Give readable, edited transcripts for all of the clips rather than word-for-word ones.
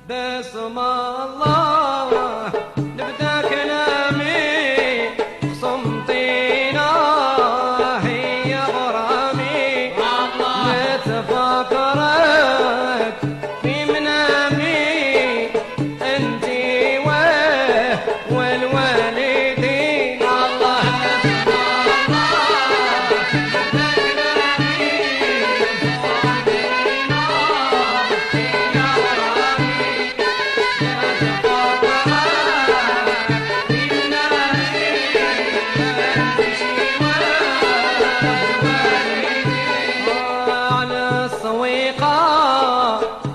باسم الله نبدا كلامي خصمتينا هي غرامي نتفكرك في منامي انتي والوالدين الله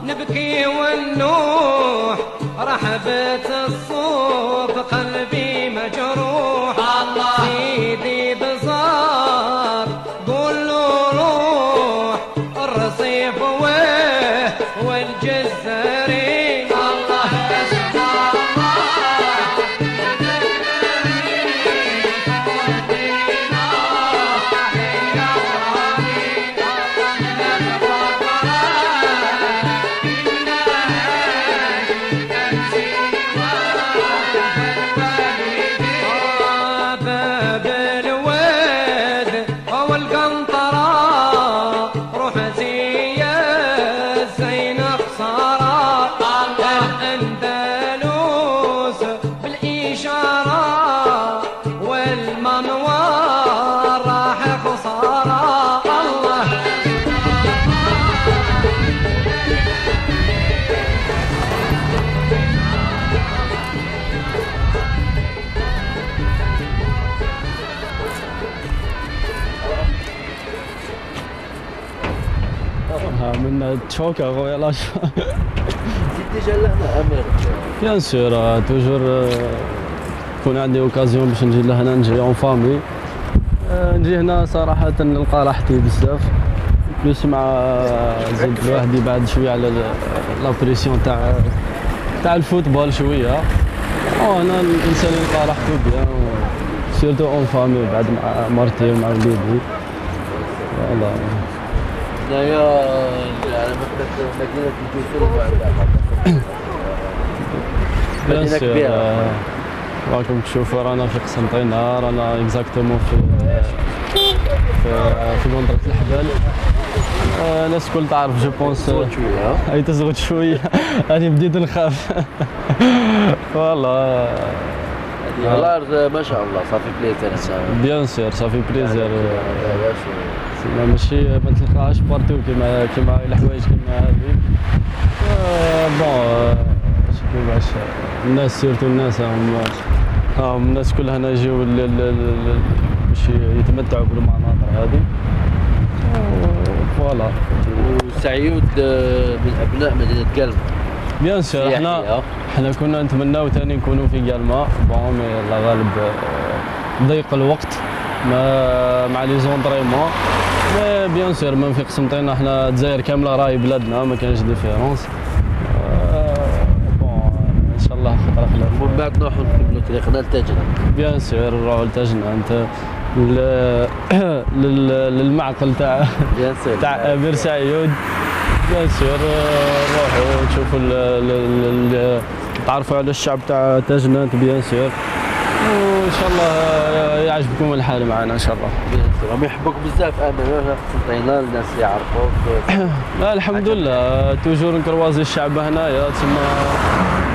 نبكي ونوح رحبة الصوف قلبي مجروح سيدي بزار قول له روح الرصيف والجزارين الله من تشوك اخويا لا جيت ديجا لهنا امير بيان سور توجور يكون عندي اوكازيون باش نجي لهنا نجي اون فامي نجي هنا صراحه نلقى راحتي بزاف بلوس مع زيد الواحد يبعد شويه على لا بريسيون تاع الفوتبول شويه هنا الانسان يلقى راحته بيان سيرتو اون فامي بعد مع مرتي ومع وليدي فوالا هنايا على مدينة الجسر مدينة كبيرة راكم تشوفوا رانا في قسنطينة رانا اكزاكتومون في منطقة الحبال الناس الكل تعرف جو بونس اي تزغد شوية راني بديت نخاف والله هذه ما شاء الله صافي بليزير بيان سور صافي بليزير ماشي ما تلقاهاش بارتو كيما الحوايج كيما هذه بون باش الناس سيرتو الناس هم الناس كلها هنا يجيو باش يتمتعوا بالمناظر هذه فوالا. وسعيود من ابناء مدينه قلما بيان سور احنا كنا نتمناو ثاني نكونوا في قلما بون مي الله غالب ضيق الوقت مع لي زونطريمون بيان سور من في قسنطينة احنا الجزائر كامله راهي بلادنا ما كانش ديفيرونس بون ان شاء الله خطره خير ومن بعد نروحوا نكملوا طريقنا لتاجنا بيان سور نروحوا لتاجنا انت للمعقل تاع امير سعيود بيان سور نروحوا نشوفوا تعرفوا على الشعب تاع تاجنات بيان سور وان شاء الله يعجبكم الحال معنا ان شاء الله. راهم يحبوك بزاف امانه قسنطينة الناس اللي يعرفوك. لا الحمد لله توجور نكروازي الشعب هنايا تسمى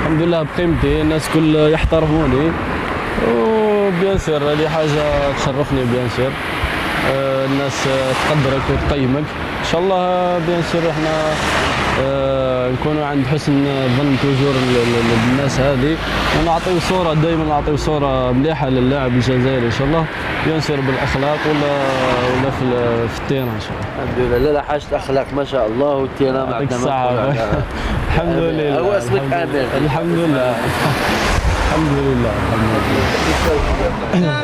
الحمد لله بقيمتي الناس كل يحترموني وبيان سور هذه حاجه تشرفني بيان سور الناس تقدرك وتقيمك ان شاء الله بيان سور احنا نكونوا عند حسن ظن توجور الناس هذه ونعطيو صوره دائما نعطيو صوره مليحه للاعب الجزائري ان شاء الله بيان سور بالاخلاق ولا في التيران ان شاء الله. الحمد لله لا حاجه الاخلاق ما شاء الله والتيران عندنا الحمد لله. هو اسمك امير الحمد لله الحمد لله الحمد لله.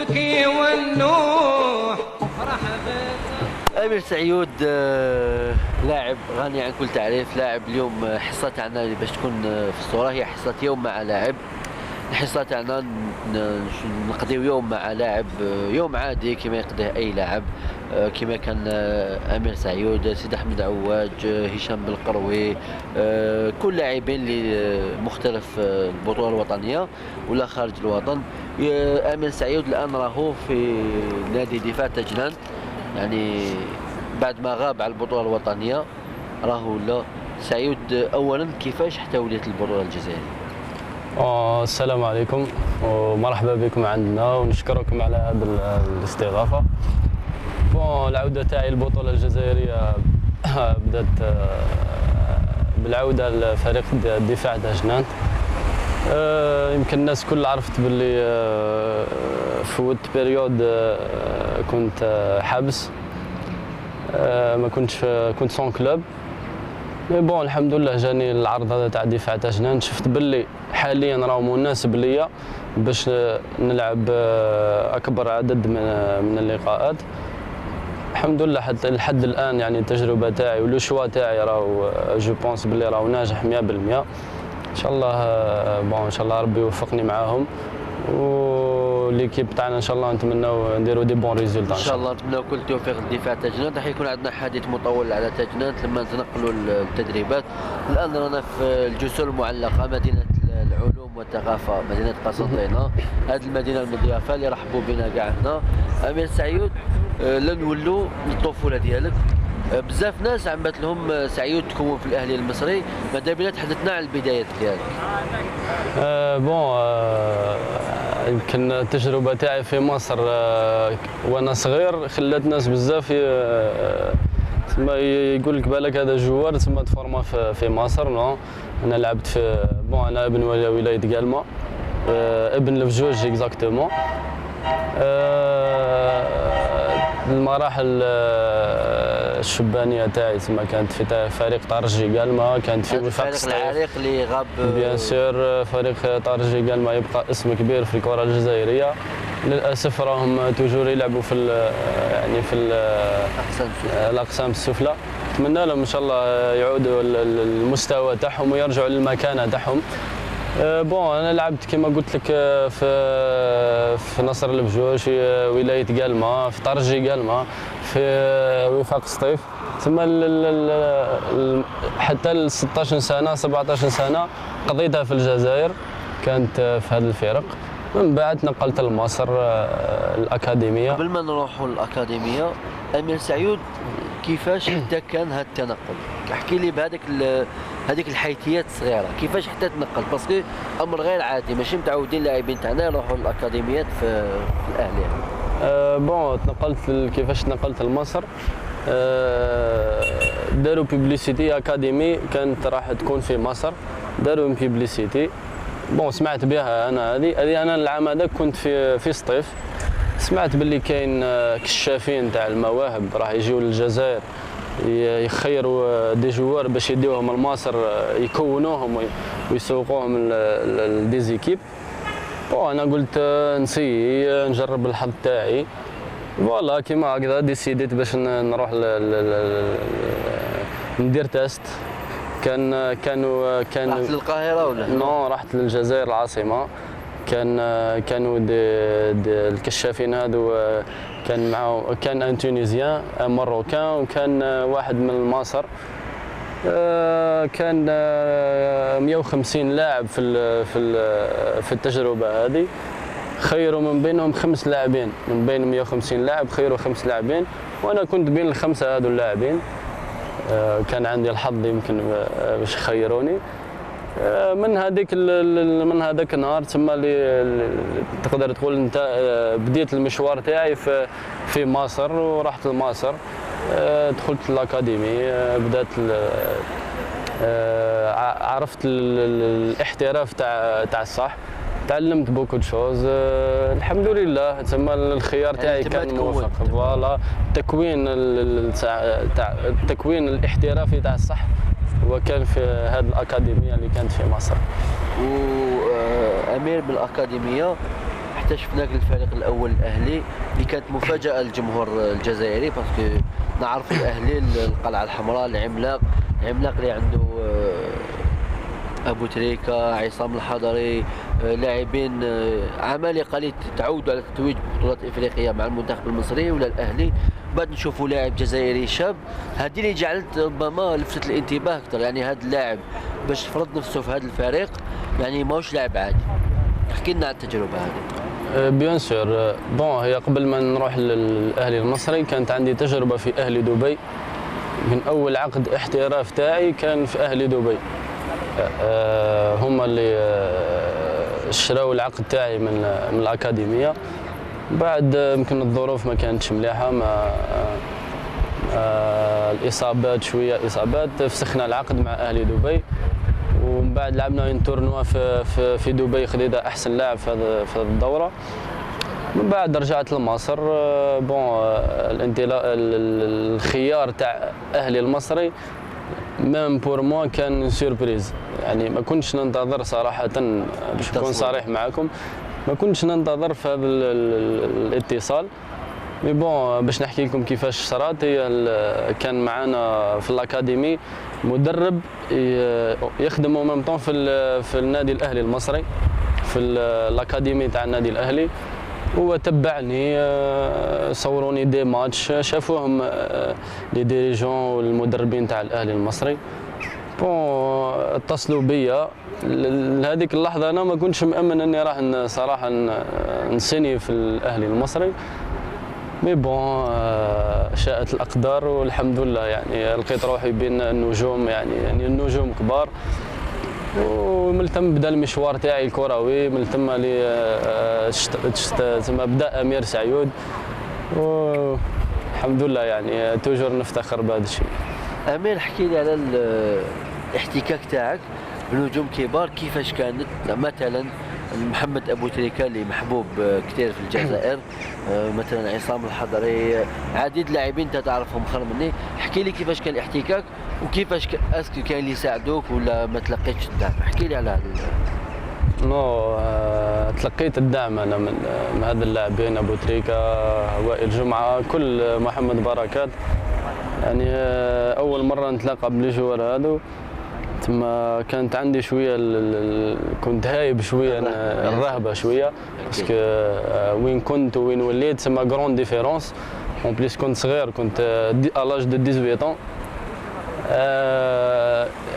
نبكي ونوح رحبت. أمير سعيود لاعب غني عن كل تعريف، لاعب اليوم حصة تاعنا اللي باش تكون في الصورة هي حصة يوم مع لاعب. الحصة تاعنا نقضيو يوم مع لاعب، يوم عادي كما يقضيه أي لاعب، كما كان أمير سعيود، سيد أحمد عواج، هشام بالقروي، كل لاعبين اللي مختلف البطولة الوطنية ولا خارج الوطن. أمير سعيود الآن راهو في نادي دفاع تجنان، يعني بعد ما غاب على البطولة الوطنية راهو لا. سعيود أولا كيفاش حتى وليت البطولة الجزائرية؟ السلام عليكم ومرحبا بكم عندنا ونشكركم على هذه الاستضافة. العودة تاعي البطولة الجزائرية بدأت بالعودة لفريق الدفاع تاع يمكن الناس كل عرفت باللي فوت بيريود كنت حابس، ما كنت سون كلوب. مي الحمد لله جاني العرض هذا تاع دفاع تاع شفت باللي حاليا راه مناسب ليا باش نلعب اكبر عدد من اللقاءات. الحمد لله حتى لحد الان يعني التجربه تاعي ولو شوا تاعي راهو جو بونس باللي راهو ناجح 100%. ان شاء الله ان شاء الله ربي يوفقني معاهم، وليكيب تاعنا ان شاء الله نتمناو نديروا دي بون ريزولتا ان شاء الله. نتمناو كل التوفيق للدفاع تاجنات. راح يكون عندنا حديث مطول على تاجنات لما نتنقلوا التدريبات. الان رانا في الجسور المعلقه، مدينه العلوم والثقافه، مدينه قسنطينه. هذه المدينه المضيافه اللي رحبوا بنا كاع هنا. امير سعيود، لا نولوا للطفوله ديالك. بزاف ناس عملت لهم سعيود تكون في الاهلي المصري، ماذا بينا تحدثنا عن البدايات ديالك. يمكن التجربه تاعي في مصر وانا صغير خلات ناس بزاف تسمى يقول لك بالك هذا جوار تسمى تفورما في مصر. نو انا لعبت في انا ابن ولايه قالما، ابن الفجوج اكزاكتومون. المراحل الشبانيه تاعي تسمى كانت في فريق ترجي قالما، كانت في وفاق الفريق العريق اللي غاب بيان سور. فريق ترجي قالما يبقى اسم كبير في الكره الجزائريه. للاسف راهم توجور يلعبوا في يعني في الاقسام السفلى. نتمنى لهم ان شاء الله يعودوا للمستوى تاعهم ويرجعوا للمكانه تاعهم. انا لعبت كما قلت لك في نصر البجوج، في ولايه قالما، في ترجي قالما، في وفاق سطيف. ثم حتى ل 16 سنه 17 سنه قضيتها في الجزائر، كانت في هذه الفرق. من بعد تنقلت لمصر الأكاديمية. قبل ما نروحوا للأكاديمية، أمير سعيود كيفاش حتى كان هذا التنقل؟ احكي لي هذيك الحيثيات الصغيرة، كيفاش حتى تنقل؟ باسكو أمر غير عادي، ماشي متعودين اللاعبين تاعنا يروحوا للأكاديميات في الأهلي. كيفاش تنقلت لمصر؟ داروا بيبليسيتي أكاديمي كانت راح تكون في مصر، داروا بيبليسيتي. سمعت بها انا هذه انا العام هذا كنت في سطيف. سمعت باللي كاين كشافين تاع المواهب راح يجيو للجزائر يخيروا دي جوار باش يديوهم لمصر يكونوهم ويسوقوهم لديزيكيب. انا قلت نسي نجرب الحظ تاعي. فوالا كيما هكذا ديسيديت باش نروح ندير تيست. كانوا رحت للقاهرة ولا؟ نو، رحت للجزائر العاصمة. كانوا الكشافين هذو كان معه كان ان تونيزيان، ان مروكان، وكان واحد من مصر. كان 150 لاعب في التجربة هذه. خيروا من بينهم 5 لاعبين، من بين 150 لاعب خيروا 5 لاعبين، وانا كنت بين ال5 هذو اللاعبين. كان عندي الحظ يمكن باش يخيروني. من هذاك النهار تما اللي تقدر تقول انت بديت المشوار تاعي في مصر، ورحت لمصر. دخلت الاكاديمي، بدات عرفت الاحتراف تاع الصح، تعلمت بوكو دو شوز. الحمد لله تما الخيار تاعي كان موفق. فوالا التكوين الاحترافي تاع الصح وكان في هذه الأكاديمية اللي كانت في مصر. وأمير بالأكاديمية حتى شفناك الفريق الاول الاهلي اللي كانت مفاجاه للجمهور الجزائري، باسكو نعرف الاهلي القلعه الحمراء العملاق اللي عنده ابو تريكه، عصام الحضري، لاعبين عمالقه اللي تعودوا على التتويج ببطولات افريقيه مع المنتخب المصري ولا الاهلي. بعد نشوفوا لاعب جزائري شاب، هذه اللي جعلت ربما لفتت الانتباه اكثر. يعني هذا اللاعب باش فرض نفسه في هذا الفريق يعني ماهوش لاعب عادي. احكي لنا على التجربه هذه. بيان سور، بون هي قبل ما نروح للاهلي المصري كانت عندي تجربه في اهلي دبي. من اول عقد احتراف تاعي كان في اهلي دبي. هما اللي شراو العقد تاعي من الاكاديميه. بعد يمكن الظروف ما كانتش مليحه، ما الاصابات شويه اصابات، فسخنا العقد مع اهلي دبي. ومن بعد لعبنا ان تورنوا في دبي، خديت احسن لاعب في الدوره. من بعد رجعت لمصر. بون الانطلاق الخيار تاع اهلي المصري ميم بور موا كان سيربريز. يعني ما كنتش ننتظر صراحه، باش نكون صريح معكم، ما كنتش ننتظر في هذا الاتصال. مي بون باش نحكي لكم كيفاش صرات. هي كان معنا في الاكاديمي مدرب يخدم او ميم طون في النادي الاهلي المصري، في الاكاديمي تاع النادي الاهلي. هو تبعني، صوروني دي ماتش، شافوهم لي ديريجون والمدربين تاع الاهلي المصري. بون اتصلوا بيا. لهذيك اللحظه انا ما كنتش مامن اني راح صراحه نسيني في الاهلي المصري. مي بون شاءت الاقدار والحمد لله. يعني لقيت روحي بين النجوم، يعني النجوم كبار. ومن ثم بدا المشوار تاعي الكروي. من ثم ثم بدا امير سعيود، والحمد لله يعني توجور نفتخر بهذا الشيء. امير، احكي لي على الاحتكاك تاعك بنجوم كبار. كيفاش كانت مثلا محمد ابو تريكه اللي محبوب كثير في الجزائر، مثلا عصام الحضري، عديد لاعبين انت تعرفهم خير مني. احكي لي كيفاش كان الاحتكاك، وكيفاش اسكو كاين اللي يساعدوك ولا ما تلقيتش الدعم. احكي لي على هذا. نو تلقيت الدعم انا من هذا اللاعبين، ابو تريكه، وائل جمعه، كل محمد بركات. يعني اول مره نتلاقى بالجوار هذو، ثم كانت عندي شويه كنت هايب شويه، الرهبه شويه، باسكو وين كنت وين وليت سما غرون ديفيرونس. اون بليس كنت صغير، كنت الاج دو 18 ans.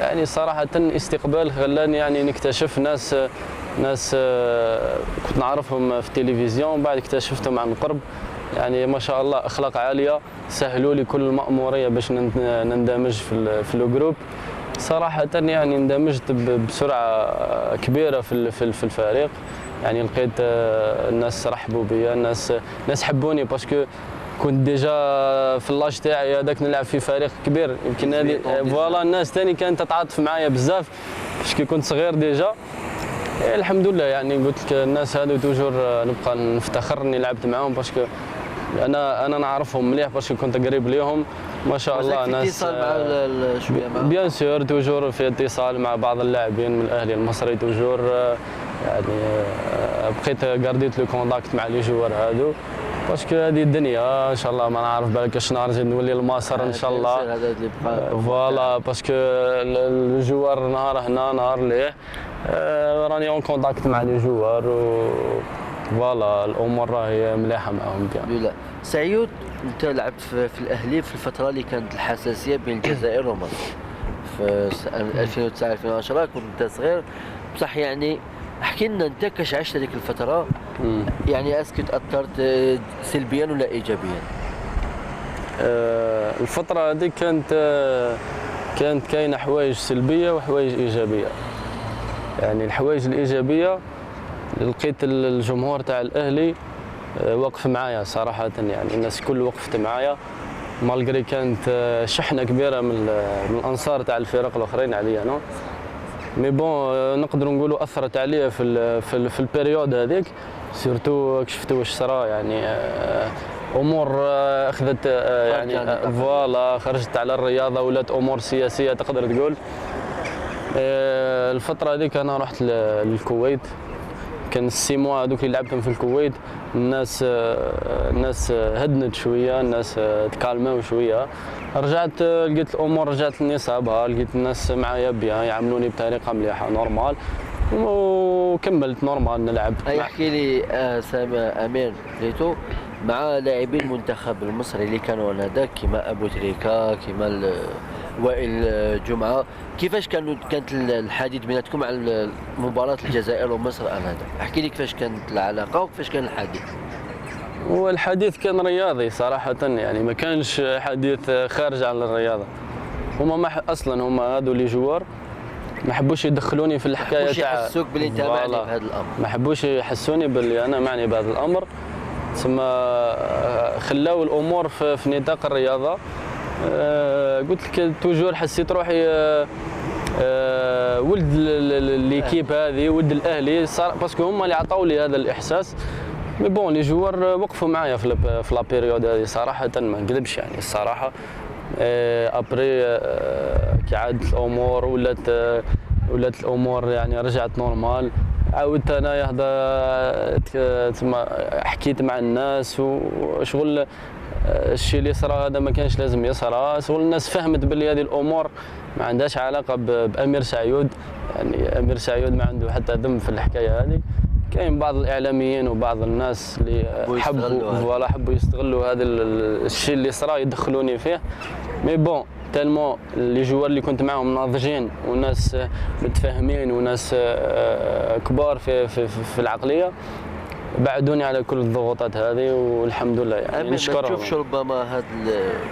يعني صراحه استقبال خلاني يعني نكتشف ناس كنت نعرفهم في التلفزيون، بعد اكتشفتهم عن قرب. يعني ما شاء الله اخلاق عاليه، سهلوا لي كل المأموريه باش نندمج في الجروب. صراحة يعني اندمجت بسرعة كبيرة في الفريق. يعني لقيت الناس رحبوا بيا، الناس حبوني، باسكو كنت ديجا في اللاج تاعي هذاك نلعب في فريق كبير. يمكن هذه فوالا الناس ثاني كانت تتعاطف معايا بزاف، باسكو كنت صغير ديجا. الحمد لله يعني قلت لك الناس هذو توجور نبقى نفتخر اني لعبت معاهم، باسكو انا نعرفهم مليح، باسكو كنت قريب ليهم. ما شاء الله ناس اتصال مع شويه معهم. بيان سور توجور في اتصال مع بعض اللاعبين من الاهلي المصري توجور. يعني بقيت قرديت لو كونتاكت مع لي جوار هادو، باسكو هذه الدنيا ان شاء الله ما نعرف بالك اش نهار نزيد نولي لمصر ان شاء الله. فوالا باسكو الجوار نهار هنا نهار ليه، راني اون كونتاكت مع لي جوار، فوالا الامور راهي مليحه معاهم بيان. لا سعيود، انت لعبت في الاهلي في الفتره اللي كانت الحساسيه بين الجزائر ومصر في 2009 2010. كنت انت صغير بصح، يعني احكي لنا انت كيفاش عشت هذيك الفتره. يعني اسكو تاثرت سلبيا ولا ايجابيا؟ الفتره هذيك كانت كاينه حوايج سلبيه وحوايج ايجابيه. يعني الحوايج الايجابيه لقيت الجمهور تاع الاهلي وقف معايا صراحه. يعني الناس كل وقفت معايا، مالغري كانت شحنه كبيره من الانصار تاع الفرق الاخرين عليا انا. مي بون نقدروا نقولوا اثرت عليا في البيريود هذيك، سيرتو شفتوا واش صرا. يعني امور اخذت يعني فوالا خرجت على الرياضه، ولات امور سياسيه تقدر تقول. الفتره هذيك انا رحت للكويت، كان السي موا هذوك اللي لعبتهم في الكويت الناس هدنت شويه، الناس تكالماو شويه. رجعت لقيت الامور رجعت لنصابها، لقيت الناس معايا بيان يعاملوني بطريقه مليحه نورمال، وكملت نورمال نلعب. احكي لي سامي امير زيتو مع لاعبين المنتخب المصري اللي كانوا هناك كيما ابو تريكه كيما وائل جمعه، كيفاش كانت الحديث بيناتكم على مباراه الجزائر ومصر انذاك؟ احكي لي كيفاش كانت العلاقه وكيفاش كان الحديث. والحديث كان رياضي صراحه، يعني ما كانش حديث خارج عن الرياضه. هما اصلا هما هذو لي جوار ما حبوش يدخلوني في الحكايه تاع يحسوك باللي انت معني بهذا الامر، ما حبوش يحسوني باللي انا معني بهذا الامر، ثم خلاو الامور في نطاق الرياضه. قلت لك توجور حسيت روحي ولد ليكيب هذه، ولد الاهلي، باسكو هما اللي عطاو لي هذا الاحساس. مي بون لي جوار وقفوا معايا في لا بيريود هذه صراحه، ما نكذبش يعني الصراحه. ابري كي عادت الامور ولات الامور يعني رجعت نورمال، عاودت انايا تما حكيت مع الناس وشغل الشيء اللي صرا هذا ما كانش لازم يصرا، شغل الناس فهمت باللي هذه الامور ما عندهاش علاقه بامير سعيود، يعني امير سعيود ما عنده حتى ذنب في الحكايه هذه. كاين بعض الاعلاميين وبعض الناس اللي حبوا يستغلوا هذا الشيء اللي صرا يدخلوني فيه. مي بون تالمون لي جوار اللي كنت معاهم ناضجين وناس متفاهمين وناس كبار في العقليه، بعدوني على كل الضغوطات هذه والحمد لله يعني نشكرهم. ما تشوفش ربما هذا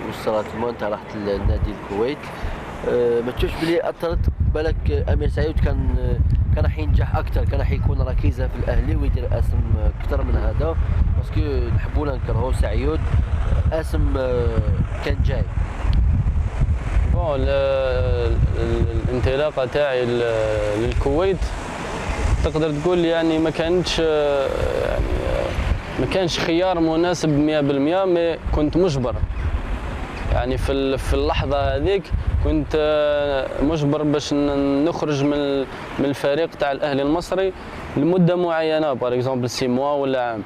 وصلت انت رحت للنادي الكويت، ما تشوفش بلي اثرت بالك امير سعيد كان حينجح اكثر، كان حيكون ركيزه في الاهلي ويدير اسم اكثر من هذا، باسكو نحبوا نكرهوا سعيود اسم كان جاي. بون الانطلاقه تاعي للكويت تقدر تقول يعني ما كانش خيار مناسب 100%، مي كنت مجبر يعني في اللحظه هذيك كنت مجبر باش نخرج من الفريق تاع الاهلي المصري لمده معينه، بار اكزومبل 6 موا ولا عام.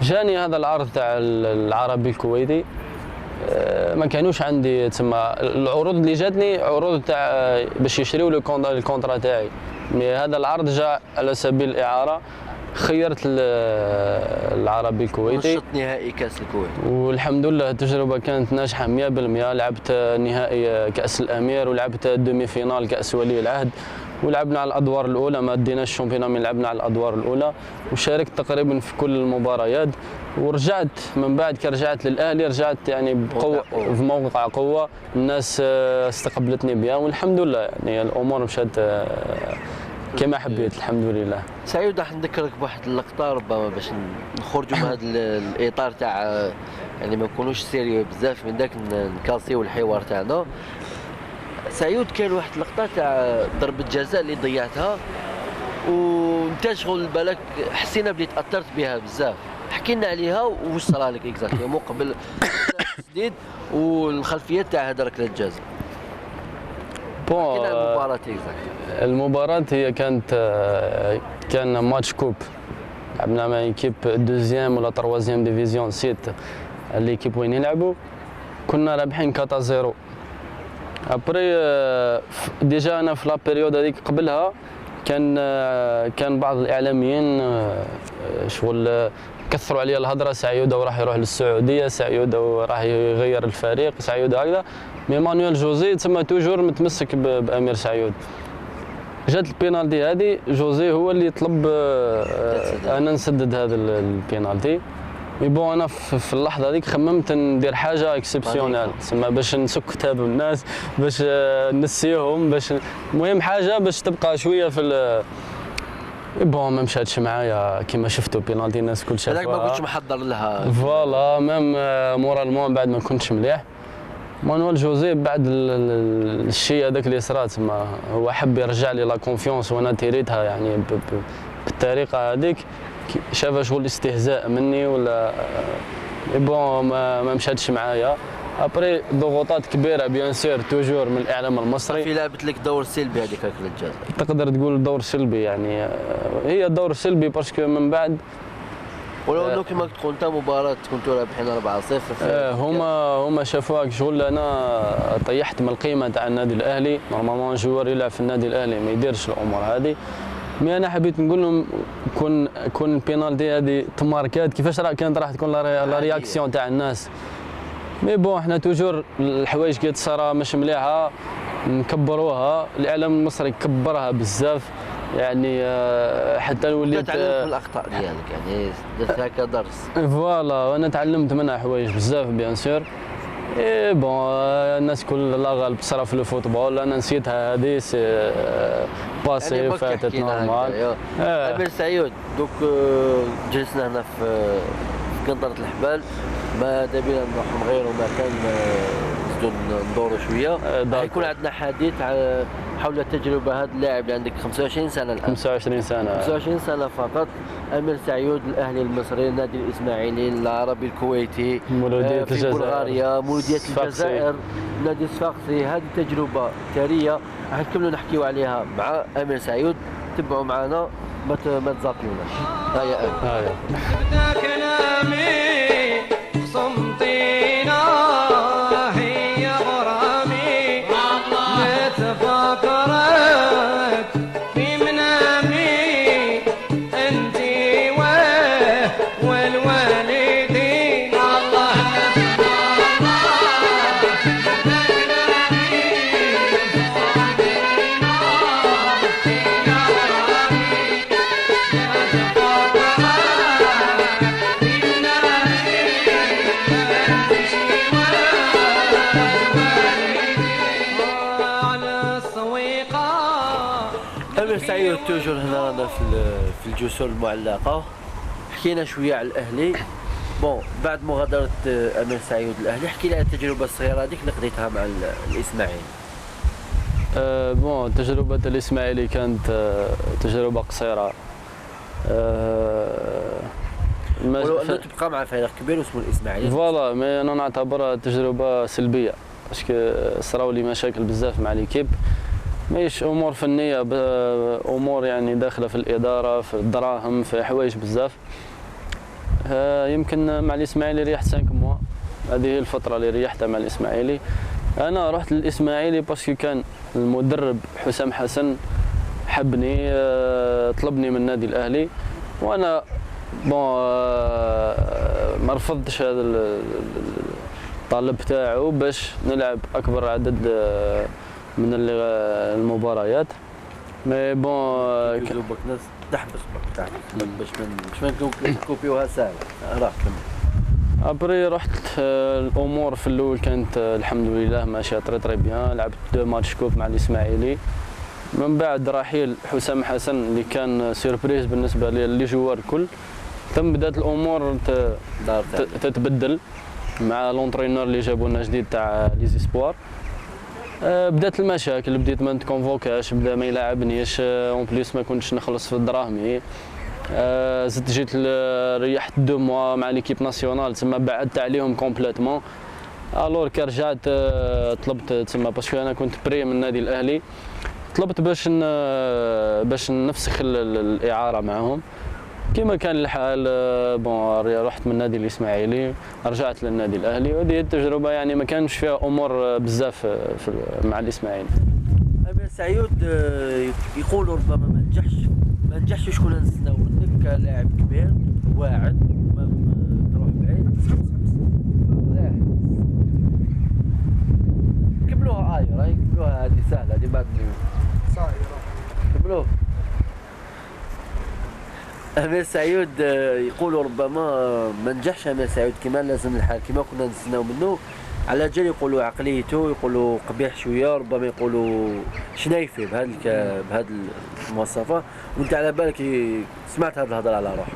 جاني هذا العرض تاع العربي الكويتي، ما كانوش عندي تسمى العروض اللي جاتني عروض تاع باش يشريوا الكونترا تاعي، مي هذا العرض جاء على سبيل الاعاره. خيرت العربي الكويتي، نشط نهائي كاس الكويت والحمد لله التجربه كانت ناجحه 100%. لعبت نهائي كاس الامير ولعبت دومي فينال كاس ولي العهد، ولعبنا على الادوار الاولى، ما ديناش الشامبيون من لعبنا على الادوار الاولى، وشاركت تقريبا في كل المباريات. ورجعت من بعد كي رجعت للاهلي رجعت يعني بقوه في موقع قوه، الناس استقبلتني بها والحمد لله يعني الامور مشات كما حبيت الحمد لله. سعيد راح نذكرك بواحد اللقطه ربما باش نخرجوا من هذا الاطار تاع يعني ما نكونوش سيريو بزاف من ذاك نكاسيو الحوار تاعنا. سعيد كاين واحد اللقطه تاع ضربه جزاء اللي ضيعتها وانت شغل بالك حسينا بلي تاثرت بها بزاف، حكي لنا عليها واش صرا لك اكزاكتومون قبل التسديد والخلفيه تاع هذا ركله الجزاء. حكينا المباراه اكزاكتومون. المباراة هي كان ماتش كوب، لعبنا مع ايكيب دوزيام ولا تروازيام ديفيزيون سيت، ليكيب وين يلعبوا كنا رابحين 4-0. ابري ديجا انا في لا بيريود هذيك قبلها كان بعض الاعلاميين شغل كثروا عليا الهضره، سعيود راح يروح للسعوديه، سعيود راح يغير الفريق، سعيود هكذا. مي مانويل جوزي تسمى توجور متمسك بامير سعيود. جات البينالتي هذه جوزي هو اللي طلب انا نسدد هذا البينالتي. مي بون انا في اللحظه هذيك خممت ندير حاجه اكسبسيونيل تسمى باش نسك كتاب الناس، باش نسيهم، باش المهم حاجه باش تبقى شويه في بون ما مشاتش معايا كيما شفتوا بينالتي الناس كل شافوها. هذاك ما كنتش محضر لها فوالا، ميم مورالمون بعد ما كنتش مليح. مانويل جوزي بعد الشيء هذاك اللي صرا تما هو حب يرجع لي لا كونفيونس وانا تيريتها يعني بالطريقه هذيك، شاف شغل استهزاء مني ولا بون ما مشاتش معايا. ابري ضغوطات كبيره بيان سير توجور من الاعلام المصري. في لعبت لك دور سلبي هذيك الجزائر. تقدر تقول دور سلبي يعني هي دور سلبي باسكو من بعد ولو انه كما تقول انت مباراه كنتوا رابحين 4-0. هما شافوها شغل انا طيحت من القيمه تاع النادي الاهلي. نورمالمون جوار يلعب في النادي الاهلي ما يديرش الامور هذه. مي انا حبيت نقول لهم كون البينالتي هذه تماركات كيفاش كانت راح تكون لا رياكسيون تاع الناس. مي بون احنا توجور الحوايج كي تصرا مش مليحه نكبروها. الاعلام المصري كبرها بزاف يعني حتى وليت تعلمت من الاخطاء ديالك يعني درتها كدرس. فوالا وانا تعلمت منها حوايج بزاف بيان سور. اي بون الناس كل لا غالب تصرا في الفوتبول انا نسيتها هذه سي باسي يعني فاتت نورمال. امير سعيود دوك جلسنا هنا في قنطرة الحبال ماذا بينا نروح نغيروا مكان نزيدو ندوروا شويه. حيكون عندنا حديث حول التجربه هذا اللاعب اللي عندك 25 سنه الان. 25 سنه 25 سنه فقط. امير سعيود الاهلي المصري النادي الاسماعيلي العربي الكويتي مولودية في بلغاريا مولودية الجزائر نادي الصفاقسي. هذه تجربه ثريه راح نكملوا نحكيوا عليها مع امير سعيود. تبعوا معنا ما تزاطلوناش. هيا هيا بدأ كلامي خصمتينا هي غرامي نتفكرك في منامي انتي والوالدين الله امير سعيود توجور هنا رانا في الجسور المعلقه. حكينا شويه على الاهلي. بون بعد مغادره امير سعيود الاهلي احكي لي على التجربه الصغيره هذيك اللي قضيتها مع الاسماعيلي. بون تجربه الاسماعيلي كانت تجربه قصيره. ولو انه تبقى مع فريق كبير واسمه الاسماعيلي. فوالا مي انا نعتبرها تجربه سلبيه باسكو صراو لي مشاكل بزاف مع ليكيب. ماهيش امور فنيه امور يعني داخله في الاداره في الدراهم في حوايج بزاف. يمكن مع الاسماعيلي ريحت 5 موا. هذه هي الفتره اللي ريحتها مع الاسماعيلي. انا رحت للاسماعيلي باسكو كان المدرب حسام حسن حبني طلبني من النادي الاهلي وانا بون ما رفضتش هذا الطلب تاعو باش نلعب اكبر عدد من المباريات. مي بون كذوبك ناس تحبس بك باش ما نكوبيوها ساهله. راه كمل. ابري رحت الامور في الاول كانت الحمد لله ماشيه تري بيان. لعبت 2 ماتش كوب مع الاسماعيلي. من بعد رحيل حسام حسن اللي كان سيربريز بالنسبه لي جوار الكل تم بدات الامور تتبدل مع لونترينور اللي جابوا لنا جديد تاع لي زيسبوار. بدات المشاكل بديت ما نتكونفوكاش بدا ما يلاعبنيش اون بليس ما كنتش نخلص في دراهمي. زدت جيت ريحت 2 موا مع ليكيب ناسيونال تما بعدت عليهم كومبليتمون. الور كي رجعت طلبت تما باسكو انا كنت بري من النادي الاهلي طلبت باش نفسخ الاعاره معهم. كما كان الحال بون رحت من النادي الاسماعيلي رجعت للنادي الاهلي. وهذه التجربه يعني ما كانش فيها امور بزاف مع الاسماعيلي. امير سعيود يقولوا ربما ما نجحش شكون نستناو منك كلاعب كبير واعد ما تروح بعيد. كملوها راهي كملوها هذه سهله هذه بعد صايره كملوها. امير سعيود يقولوا ربما ما نجحش امير سعيود كما لازم الحال كما كنا نستناو منه. على جال يقولوا عقليته يقولوا قبيح شويه ربما يقولوا شنايفي بهذه المواصفه. وانت على بالك سمعت هذه الهضره على روحك.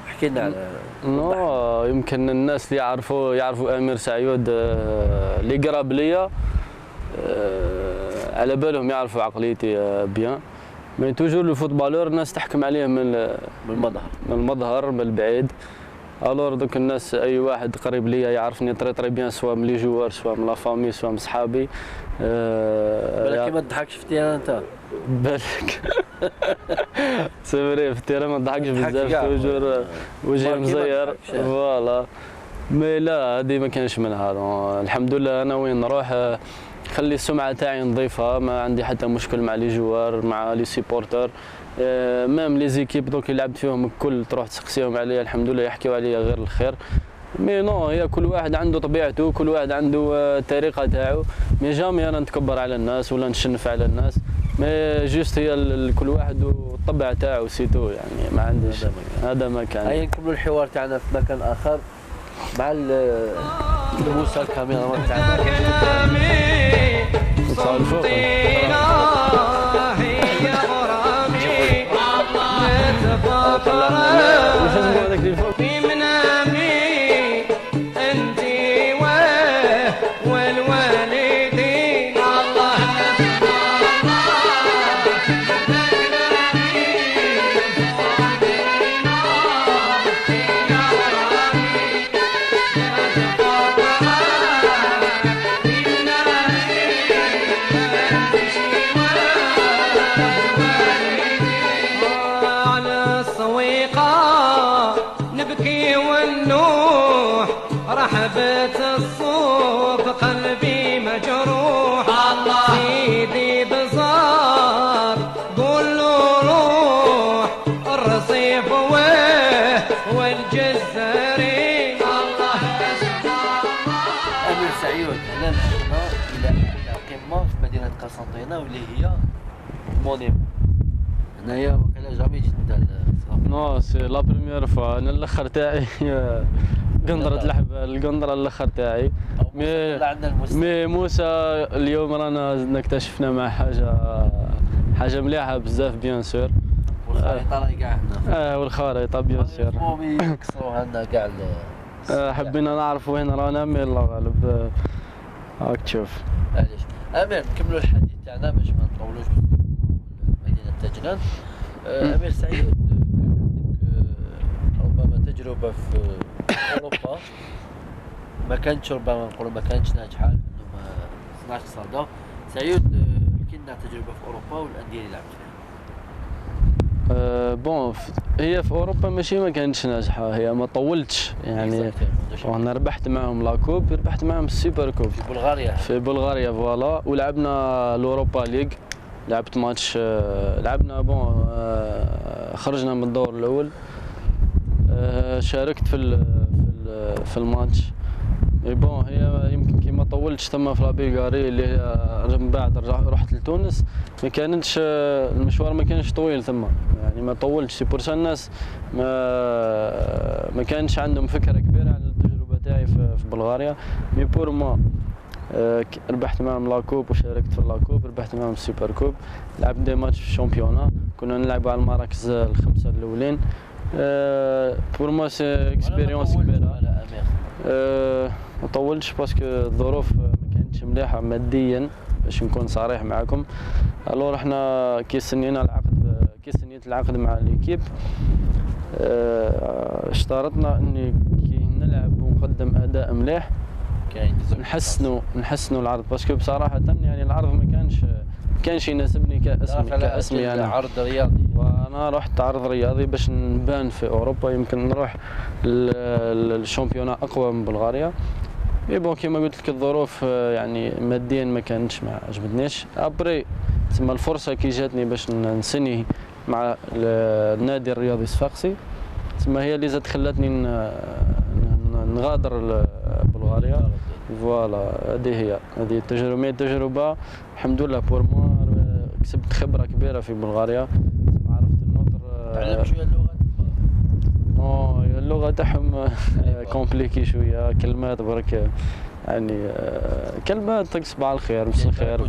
احكي لنا على نو يمكن الناس اللي يعرفوا امير سعيود اللي قراب ليا على بالهم يعرفوا عقليتي بيان. مي توجور لو فوتبالور الناس تحكم عليه من المظهر من البعيد. الور دوك الناس اي واحد قريب ليا يعرفني طري بيان، سواء من لي جوار سواء من لا فامي سواء من صحابي. بالك ما تضحكش في التيران انت. بالك سي فري في التيران ما نضحكش تضحكش بزاف، كاع. توجور وجهي ماركي ما مزير تضحكش. فوالا. مي لا هذه ما كانش منها، الحمد لله انا وين نروح خلي السمعه تاعي نظيفه، ما عندي حتى مشكل مع لي جوار مع لي سيبورتر. ميم لي زيكيب دوك اللي لعبت فيهم الكل تروح تسقسيهم عليا الحمد لله يحكيو عليا غير الخير. مي نو هي كل واحد عنده طبيعته، كل واحد عنده الطريقه تاعو، مي جامي انا نتكبر على الناس ولا نشنف على الناس، مي جوست هي كل واحد والطبع تاعو سيتو، يعني ما عنديش هذا ما كان. هيا نكملوا الحوار تاعنا في مكان اخر مع موسى الكاميرا مان تاعنا. نطلعوا الفوق. واش اسمه هذاك اللي فوق؟ في منامي انتي والوالدين الله على الصويقة نبكي ونوح، رحبة الصوف قلبي مجروح، سيدي بزار قول له روح، الرصيف والجزارين الله امير سعيد هنا مشينا الى قمه في مدينه قسنطينه واللي هي مونيم. هنايا وكاله جامي جيت نتا نو سي لا بريمير فوا، انا الاخر تاعي قنطرة الحبال، القنطرة الاخر تاعي. مي موسى اليوم رانا اكتشفنا مع حاجة مليحة بزاف بيان سور. والخريطه راهي كاع هنا. والخريطة بيان سور. المهم يكسروها لنا كاع حبينا نعرفوا وين رانا، مي الله غالب هاك تشوف. معليش. امير نكملوا الحديث تاعنا باش ما نطولوش مدينه تجنان. امير سعيد كان عندك ربما تجربه في اوروبا ما كانتش، ربما نقولوا ما كانتش ناجحه لانه ما صنعش صدى. سعيد احكي لنا تجربه في اوروبا والانديه اللي لعبت فيها. بون هي في اوروبا ماشي ما كانتش ناجحه، هي ما طولتش يعني. وانا ربحت معهم لاكوب، ربحت معهم السوبر كوب في بلغاريا. في بلغاريا فوالا، ولعبنا الاوروبا ليغ، لعبت ماتش لعبنا بون خرجنا من الدور الاول. شاركت في الماتش. مي بون هي يمكن كي ما طولتش تما في لابيغاري اللي هي من بعد رحت لتونس، ما كانتش المشوار ما كانش طويل ثم، يعني ما طولتش. سي بور سا الناس ما كانش عندهم فكره كبيره على التجربه تاعي في بلغاريا. مي بور موا ربحت معهم لاكوب وشاركت في اللاكوب، ربحت معهم السوبر كوب، لعبت دي ماتش في الشامبيونا، كنا نلعبوا على المراكز الخمسه الاولين. بور موا سي اكسبيريونس كبيره. ما طولتش باسكو الظروف ما كانتش مليحه ماديا باش نكون صريح معكم. الور احنا كي سنينا العقد مع ليكيب، اشترطنا اني كي نلعب ونقدم اداء مليح نحسنوا العرض، باسكو بصراحه يعني العرض ما كانش يناسبني كاسمي انا. عرض رياضي وانا رحت عرض رياضي باش نبان في اوروبا، يمكن نروح الشامبيونا اقوى من بلغاريا. مي بون كيما قلت لك الظروف يعني ماديا ما كانتش ما عجبتنيش. ابري تسمى الفرصه كي جاتني باش نسني مع النادي الرياضي الصفاقسي، تسمى هي اللي زاد خلاتني نغادر بلغاريا. فوالا هذه التجربه الحمد لله بور موا، كسبت خبره كبيره في بلغاريا، عرفت النطر. تعلم شويه اللغه؟ اللغه تاعهم كومبليكي شويه، كلمات برك يعني كلمات تصبح على الخير مساء الخير.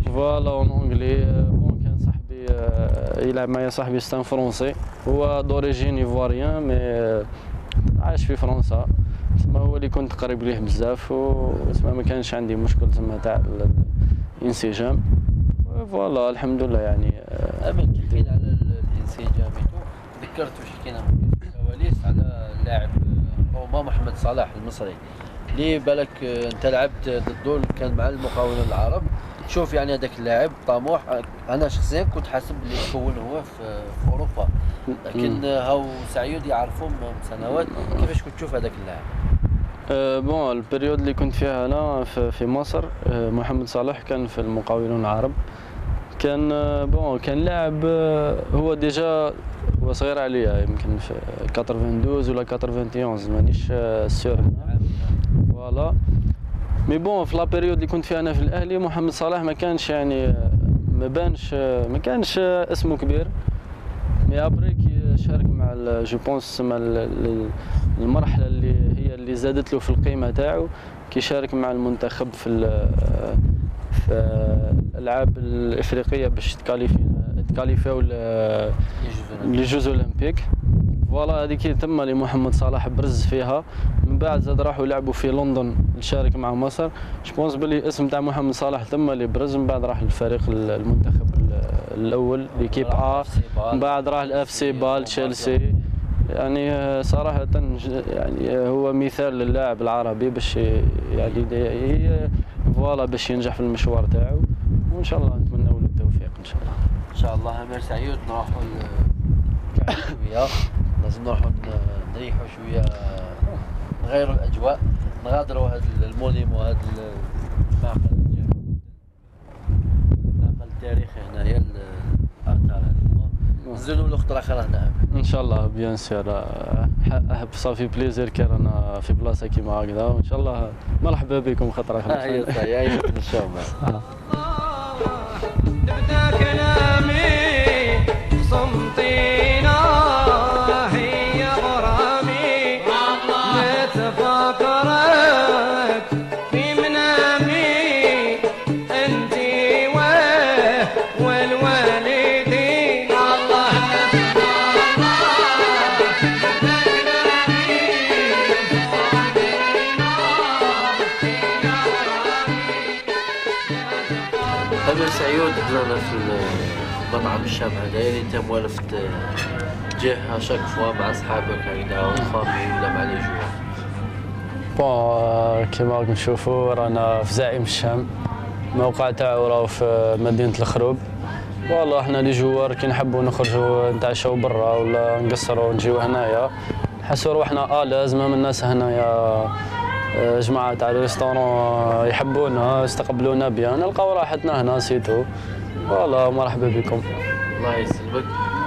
فوالا اون اونجلي. بون كان صاحبي يلعب معايا صاحبي ستان فرونسي، هو دوريجين ايفواريان مي عايش في فرنسا، تسمى هو اللي كنت قريب ليه بزاف، وتسمى ما كانش عندي مشكل تسمى تاع الانسجام. فوالا الحمد لله يعني. أما كي حكينا على الانسجام ذكرت واش حكينا في الكواليس على لاعب روما محمد صلاح المصري اللي بالك انت لعبت ضده كان مع المقاولون العرب. شوف يعني هذاك اللاعب طموح. انا شخصيا كنت حاسب اللي يكون هو في اوروبا، لكن هاو سعيود يعرفهم من سنوات. كيفاش كنت تشوف هذاك اللاعب؟ بون البريود اللي كنت فيها انا في مصر، محمد صلاح كان في المقاولون العرب. كان كان لاعب، هو ديجا هو صغير عليا، يمكن في 92 ولا 91 مانيش سور. فوالا مي بون في لا بيريود اللي كنت فيها انا في الاهلي، محمد صلاح ما كانش يعني ما كانش اسمه كبير. مي ابري كي شارك مع جو بونس مع المرحله اللي هي اللي زادت له في القيمه تاعو، كي شارك مع المنتخب في الالعاب الافريقيه باش تكاليفيو لي جوز اولمبيك. فوالا هذيك تم لمحمد صلاح برز فيها. من بعد زاد راحوا يلعبوا في لندن يشارك مع مصر. جوبونس بلي اسم تاع محمد صلاح تم اللي برز. من بعد راح للفريق المنتخب الاول ليكيب ا، من بعد راح الاف سي بال تشيلسي. يعني صراحه يعني هو مثال للاعب العربي باش يعني فوالا باش ينجح في المشوار تاعو، وان شاء الله نتمنى له التوفيق ان شاء الله. ان شاء الله. امير سعيود نروحوا شويه، لازم نروحوا نريحوا شويه، نغيروا الاجواء، نغادروا هذا المونيمو، هذا المعقل التاريخي هنايا الاثار هذوما، نزلوا له خطره اخرى هنا. ان شاء الله بيان سور. احب صافي بليزير كي رانا في بلاصه كيما هكذا، وان شاء الله مرحبا بكم خطره اخرى. هي صحيح نشوف. تبدا كلامي صمتينا هي غرامي، نتفكرك في منامي انتي والوالدين. الله امير سعيود، رانا في مطعم الشام هذايا اللي انت موالف تجيه شاك فوا مع اصحابك هكذا وفامي ولا مع لي جوار. بون كيما راكم تشوفوا رانا في زعيم الشام، الموقع تاعو راهو في مدينه الخروب. والله احنا لي جوار كي نحبوا نخرجوا نتعشاو برا ولا نقصروا نجيو هنايا نحسوا روحنا لازم من الناس هنايا جماعه تاع الريستورون يحبونا يستقبلونا بيان، نلقاو راحتنا هنا سيتو. والله مرحبا بكم. الله يسلمك.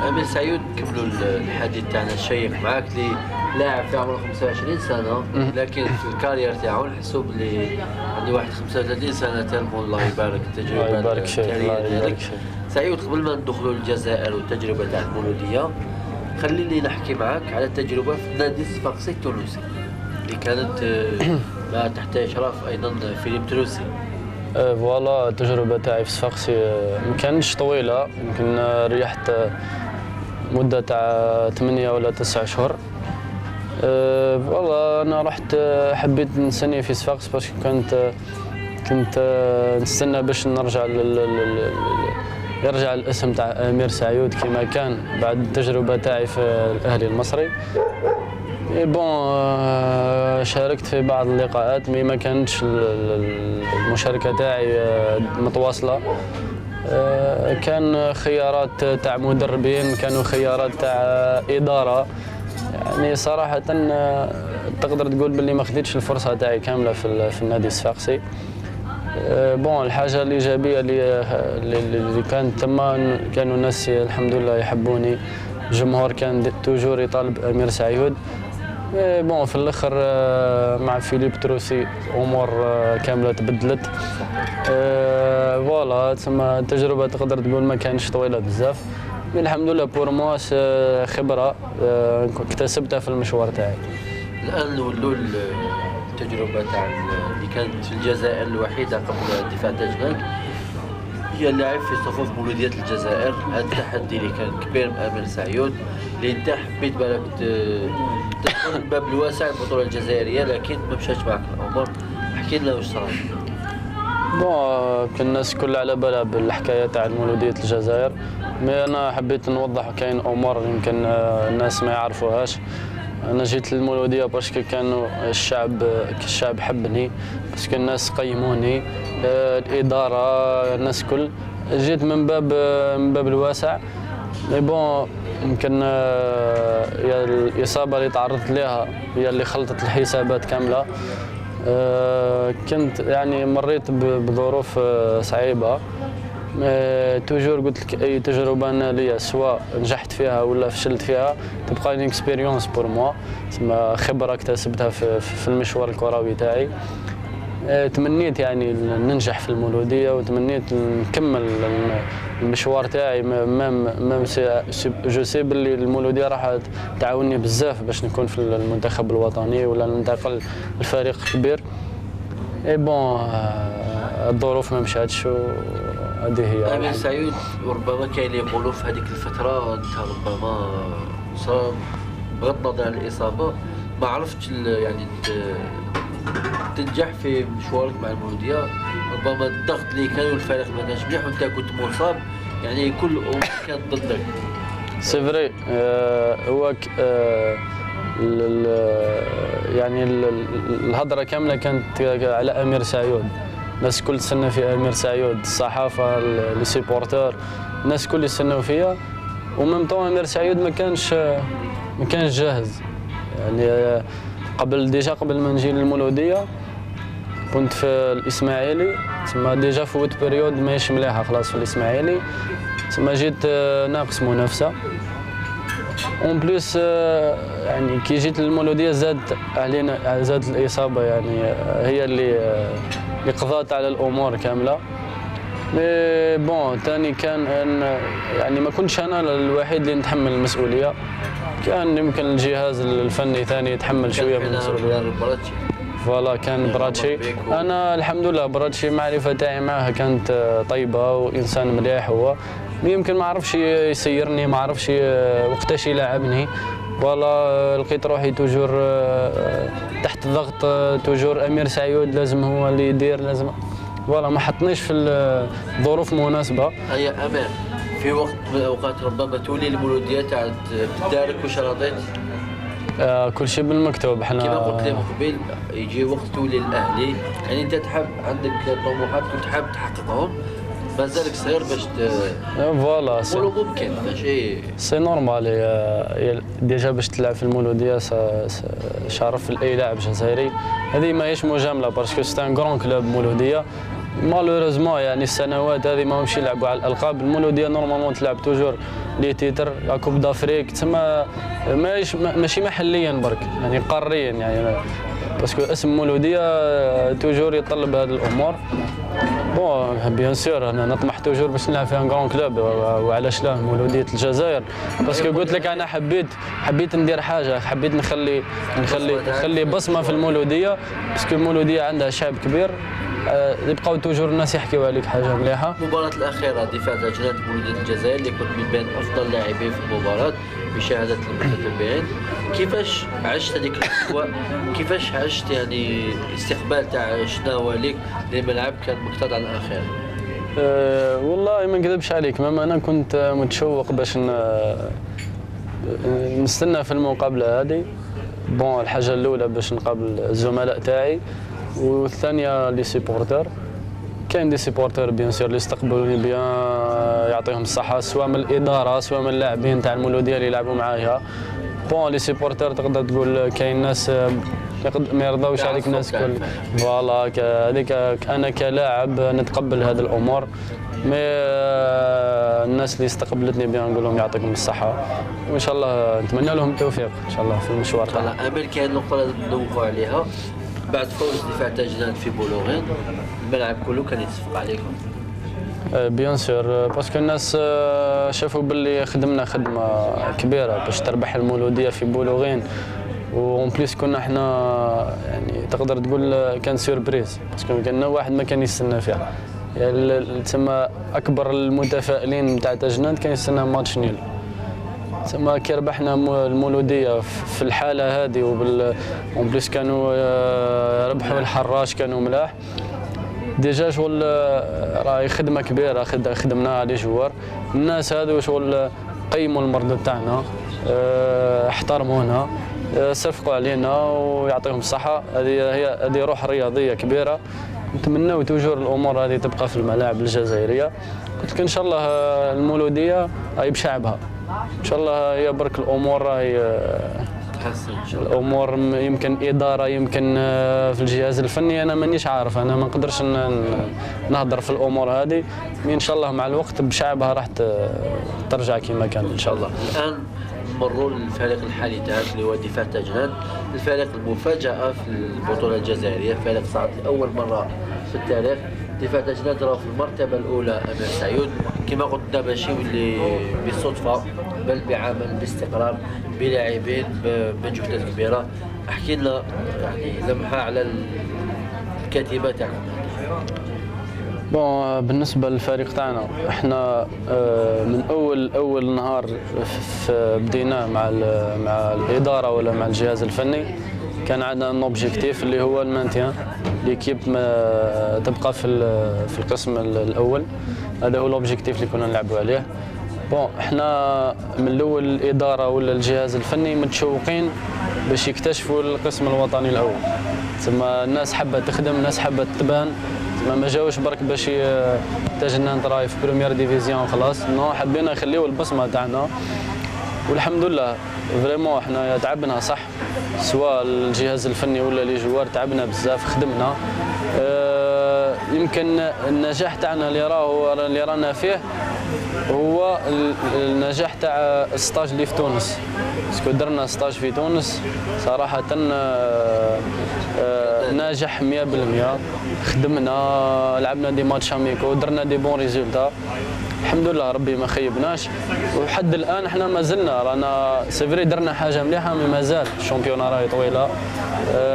امير سعيود، نكملوا الحديث تاعنا الشيق معاك اللي لاعب في عمره 25 سنه، لكن في الكارير تاعو نحسوا باللي عنده واحد 35 سنه تالمو. الله يبارك التجربه. الله يبارك فيك. الله يبارك فيك. سعيود، قبل ما ندخلوا للجزائر والتجربه تاع المولوديه، خليني نحكي معاك على التجربه في نادي الصفاقسي التونسي اللي كانت ما تحت اشراف ايضا فيليب تروسي. فوالا التجربه تاعي في صفاقسي ما كانتش طويله، يمكن ريحت مده تاع 8 ولا 9 شهور. والله انا رحت حبيت نسني في صفاقس باش كنت نستنى باش نرجع يرجع الاسم تاع امير سعيود كما كان بعد التجربه تاعي في الاهلي المصري. بون شاركت في بعض اللقاءات مي ما كانتش المشاركه تاعي متواصله. كان خيارات تاع مدربين، كانوا خيارات تاع اداره. يعني صراحه تقدر تقول باللي ما خديتش الفرصه تاعي كامله في النادي الصفاقسي. بون الحاجه الايجابيه اللي كانت تما كانوا الناس الحمد لله يحبوني، الجمهور كان توجور يطالب امير سعيود. بون في الاخر مع فيليب تروسي امور كامله تبدلت. فوالا تسمى التجربه تقدر تقول ما كانش طويله بزاف، مي الحمد لله بور موا خبره اكتسبتها في المشوار تاعي. الان نولوا التجربه تاع اللي كانت في الجزائر الوحيده قبل الدفاع تاجناك، هي اللعب في صفوف مولوديه الجزائر. هذا التحدي اللي كان كبير مع امير سعيود، اللي انت حبيت بالك تدخل الباب الواسع البطوله الجزائريه، لكن ما مشاتش معك الامور. احكي لنا واش صرا. بون كل الناس كلها على بالها بالحكايه تاع مولوديه الجزائر، مي انا حبيت نوضح كاين امور يمكن الناس ما يعرفوهاش. انا جيت للمولوديه باسكو كانوا الشعب حبني، باسكو الناس قيموني، الاداره، الناس كل. جيت من باب الواسع. مي بون يمكن هي الاصابه اللي تعرضت لها هي اللي خلطت الحسابات كامله. كنت يعني مريت بظروف صعيبه. توجور قلت لك اي تجربه انا ليا سواء نجحت فيها ولا فشلت فيها تبقى لي اكسبيريونس بور موا، تسمى خبره اكتسبتها في المشوار الكروي تاعي. تمنيت يعني ننجح في المولوديه وتمنيت نكمل المشوار تاعي. ميم جو سي باللي المولوديه راح تعاوني بزاف باش نكون في المنتخب الوطني ولا ننتقل لفريق كبير. اي بون الظروف ما مشاتش وهذه هي. امين سعيد، وربما كاين اللي يقولوا في هذيك الفتره انت ربما صار بغض النظر عن الاصابه ما عرفتش يعني تنجح في مشوارك مع المولوديه. ربما الضغط اللي كان والفريق ما كانش مليح وانت كنت مصاب، يعني كل الامور كانت ضدك. سي فري. هو يعني الهضره كامله كانت على امير سعيود. الناس الكل تسنى في امير سعيود، الصحافه، لي سيبورتور، الناس الكل يستناو فيا. وميم طون امير سعيود ما كانش جاهز. يعني قبل ما نجي للمولوديه كنت في الاسماعيلي، تما ديجا فوت بيريود ماهيش مليحه خلاص في الاسماعيلي، تما جيت ناقص منافسه. اون بليس يعني كي جيت للمولوديه زادت الاصابه، يعني هي اللي قضات على الامور كامله. مي بون ثاني كان يعني ما كنتش انا الوحيد اللي نتحمل المسؤوليه، كان يمكن الجهاز الفني ثاني يتحمل شويه من المسؤوليه. فوالا كان براتشي. انا الحمد لله براتشي معرفه تاعي معاه كانت طيبه وانسان مليح هو. يمكن ما عرفش يسيرني، ما عرفش وقتاش يلعبني، ولا لقيت روحي توجور تحت ضغط. توجور امير سعيود لازم هو اللي يدير، لازم فوالا ما حطنيش في الظروف مناسبه. هي امير في وقت من الاوقات ربما تولي المولوديه تاع تدارك واش رضيت؟ كل شيء بالمكتوب. احنا كما قلت لي من قبل يجي وقت تولي الاهلي، يعني انت تحب عندك طموحات كنت حاب تحققهم، مازالك صغير باش فوالا نقولوا ممكن ماشي سي نورمال. ديجا باش تلعب في المولوديه شرف لاي لاعب جزائري. هذه ماهيش مجامله باسكو سي ان كرون كلوب مولوديه. مالوريزمون يعني السنوات هذه ماهمش يلعبوا على الالقاب. المولوديه نورمالمون تلعب توجور لي تيتر لا كوب دافريك، تسمى ماشي محليا برك، يعني قاريا، يعني باسكو اسم مولوديه توجور يطلب هذه الامور. بون بيان سور انا نطمح توجور باش نلعب في ان كرون كلوب، وعلاش لا مولوديه الجزائر. باسكو قلت لك انا حبيت ندير حاجه، حبيت نخلي بصمه في المولوديه، باسكو المولوديه عندها شعب كبير. يبقاو توجور الناس يحكيو عليك حاجه مليحه. المباراه الاخيره دفاع تاع جنات مولوديه الجزائر اللي كنت من بين افضل اللاعبين في المباراه بشهاده المتتبعين، كيفاش عشت هذيك الاجواء؟ كيفاش عشت يعني الاستقبال تاع شناوه ليك للملعب؟ كان مكتظ على الاخير. والله ما نكذبش عليك، ماما انا كنت متشوق باش نستنى في المقابله هذه. بون الحاجه الاولى باش نقابل الزملاء تاعي، والثانيه لي سيبورتور. كاين دي سيبورتور بيان سور اللي استقبلوني بيان، يعطيهم الصحه، سواء من الاداره سواء من اللاعبين تاع المولوديه اللي يلعبوا معايا. بون لي سيبورتور تقدر تقول كاين ناس ما يرضاوش عليك، الناس كل فوالا هذيك. انا كلاعب نتقبل هذه الامور، مي الناس اللي استقبلتني بيان نقول لهم يعطيكم الصحه، وان شاء الله نتمنى لهم التوفيق ان شاء الله في المشوار تاعهم. امل كاين نقطه لازم نوقعوا عليها، بعد فوز دفاع تاع جنان في بولوغين الملعب كله كان يتصفق عليكم. بيان سور باسكو الناس شافوا باللي خدمنا خدمه كبيره باش تربح المولوديه في بولوغين، وون بليس كنا احنا يعني تقدر تقول كان سيربريز، باسكو كان واحد ما كان يستنى فيها. يعني تسمى اكبر المتفائلين نتاع تاجنان كان يستنى ماتش نيل. تسمى كي ربحنا المولوديه في الحاله هذه اون بليس كانوا ربحوا الحراش كانوا ملاح. ديجا شغل راهي خدمه كبيره خدمناها لي جوار. الناس هذو شغل قيموا المردود تاعنا، احترمونا، صرفقوا علينا ويعطيهم الصحة. هذه روح رياضية كبيرة، نتمنوا توجور الأمور هذه تبقى في الملاعب الجزائرية. قلت لك إن شاء الله المولودية هي بشعبها، إن شاء الله هي برك الأمور راهي تحسن ان شاء الله. الامور يمكن اداره، يمكن في الجهاز الفني، انا مانيش عارف، انا ما نقدرش نهضر في الامور هذه، ان شاء الله مع الوقت بشعبها راح ترجع كما كان ان شاء الله. الان نمروا للفريق الحالي تاعك اللي هو دفاع تاجنان، الفريق المفاجاه في البطوله الجزائريه، فريق صعد لاول مره في التاريخ. دفاع تاجنان راه في المرتبه الاولى امير سعيود، كما قلت دا ماشي اللي بالصدفه بل بعمل باستقرار بلاعبين بجهودات كبيره. احكي لنا يعني لمحه على الكتيبه تاعكم. بون بالنسبه للفريق تاعنا احنا من اول نهار بديناه مع الاداره ولا مع الجهاز الفني كان عندنا ان اوبجيكتيف اللي هو المانتيان، ليكيب تبقى في القسم الاول. هذا هو الاوبجيكتيف اللي كنا نلعبوا عليه. بون احنا من الاول الاداره ولا الجهاز الفني متشوقين باش يكتشفوا القسم الوطني الاول، ثم الناس حابه تخدم، الناس حابه تبان، ما جاوش برك باش تاجنا راهي في بريمير ديفيزيون خلاص، نو حبينا نخليو البصمه تاعنا. والحمد لله فريمون احنا تعبنا صح، سواء الجهاز الفني ولا لي جوار تعبنا بزاف، خدمنا. يمكن النجاح تاعنا اللي رانا فيه هو النجاح تاع الستاج اللي في تونس، باسكو درنا ستاج في تونس صراحة ناجح 100%. خدمنا، لعبنا دي ماتش اميكو، درنا دي بون ريزولتا، الحمد لله ربي ما خيبناش. وحد الان احنا ما زلنا رانا سيفري درنا حاجه مليحه، مي مازال الشامبيون راهي طويله،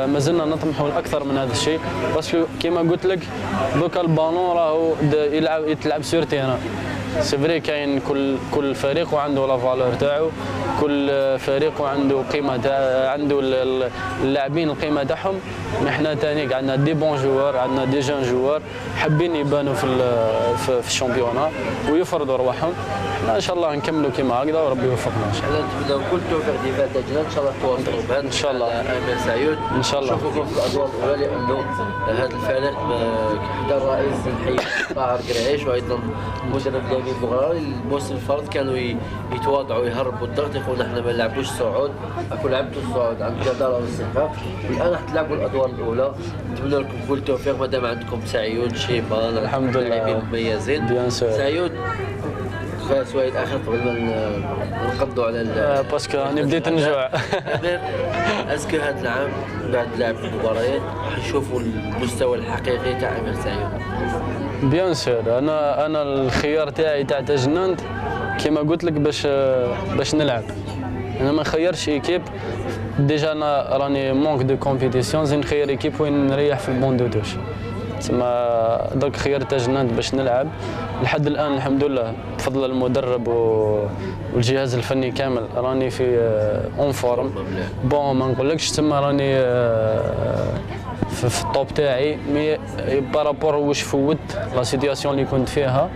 ما زلنا نطمحوا لاكثر من هذا الشيء، باسكو كيما قلت لك دوكا البالون راهو يتلعب سور تيران. سيفري كاين كل فريق وعنده لا فالور تاعو، كل فريق وعنده قيمه عنده اللاعبين القيمه تاعهم. احنا ثاني عندنا دي بون جوار، عندنا دي جون جوار حابين يبانوا في الشامبيونات ويفرضوا رواحهم. احنا ان شاء الله نكملوا كما هكذا وربي يوفقنا ان شاء الله. نتمنى كل التوفيق ديما تاجنا، ان شاء الله توصلوا بهذا ان شاء الله. امير سعيود ان شاء الله نشوفكم في الادوار الاولى، لانه هذا الفريق حتى الرئيس الحي طاهر قرعيش وايضا مدرب لامين بوغراري الموسم الفرد كانوا يتواضعوا يهربوا الضغط، يقولوا احنا ما نلعبوش الصعود، اكون لعبتوا الصعود عند الجداره والاستحقاق، الان راح تلعبوا الادوار الاولى. نتمنى لكم كل التوفيق مادام عندكم سعيود شيبان الحمد لله لاعبين مميزين. سعيود سؤال اخر قبل ما نقضوا على باسكو راني بديت نجوع. اسكو هذا العام بعد لعب المباريات راح نشوفوا المستوى الحقيقي تاع امير سعيود؟ بيان سور، انا الخيار تاعي تاع تاجنانت كيما قلت لك باش نلعب. انا ما نخيرش ايكيب، ديجا انا راني مونك دو كومبيتيسيون، زين نخير ايكيب وين نريح في البون دو توش. تسمى درك خيار تاجنانت باش نلعب. لحد الان الحمد لله بفضل المدرب والجهاز الفني كامل راني في اون فورم. بون ما نقولكش تما راني في الطوب تاعي، مي بارابور واش فوت لا سيتياسيون اللي كنت فيها،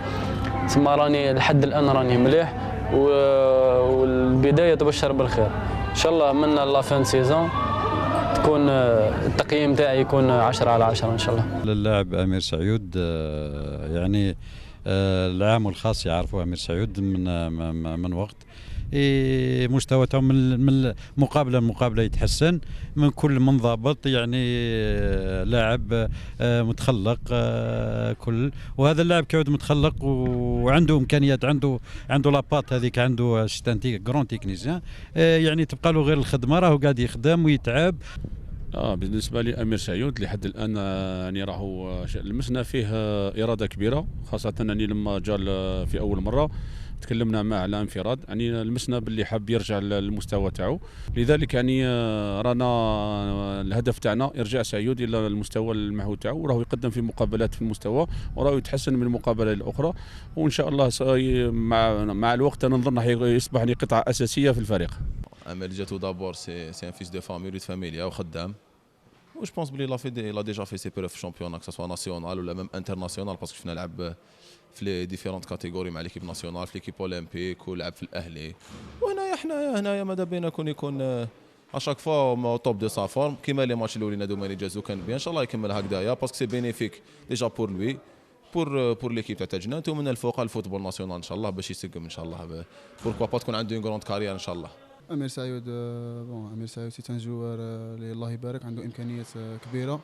تما راني لحد الان راني مليح، والبدايه تبشر بالخير ان شاء الله. من لا فان سيزون تكون التقييم تاعي يكون 10 على 10 ان شاء الله. للاعب امير سعيود يعني العام الخاص يعرفوا امير سعيود من وقت مستوى تاعو من مقابله يتحسن، من كل منضبط، يعني لاعب متخلق كل، وهذا اللاعب كيعود متخلق وعنده امكانيات، عنده لاباط هذيك، عنده ستانتي كرون تكنيسيان، يعني تبقى له غير الخدمه، راهو قاعد يخدم ويتعب. بالنسبه لي امير سعيود لحد الان يعني راهو لمسنا فيه اراده كبيره، خاصه انني لما جا في اول مره تكلمنا معه على انفراد، يعني لمسنا باللي حاب يرجع للمستوى تاعو، لذلك يعني رانا الهدف تاعنا يرجع سعيود الى المستوى المعهود تاعو، وراهو يقدم في مقابلات في المستوى، وراهو يتحسن من المقابله الاخرى، وان شاء الله مع الوقت انا نظن راح يصبح قطعه اساسيه في الفريق. امير جاتو دابور سي ان فيس دو فامي ولد فاميليا وخدام، و جو بونس بلي لا ديجا في سي بيرو في شامبيون كسوا ناسيونال ولا ميم انترناسيونال، باسكو شفنا لعب في لي ديفيرونت كاتيجوري مع ليكيب ناسيونال، في ليكيب اولمبيك، ولعب في الاهلي. وهنايا حنايا ماذا بينا يكون اشاك فوا توب دو سا فورم كيما لي ماتش الاولين هادو مالي جازو كان بيان ان شاء الله يكمل هكذايا باسكو سي بينيفيك ديجا بور لوي بور ليكيب تاع تجنات ومن الفوق الفوتبول ناسيونال ان شاء الله باش يسقم ان شاء الله بوركوا با تكون عنده اون غروند كارير ان شاء الله. امير سعيود امير سعيود سي ان جوار اللي الله يبارك عنده امكانيات كبيره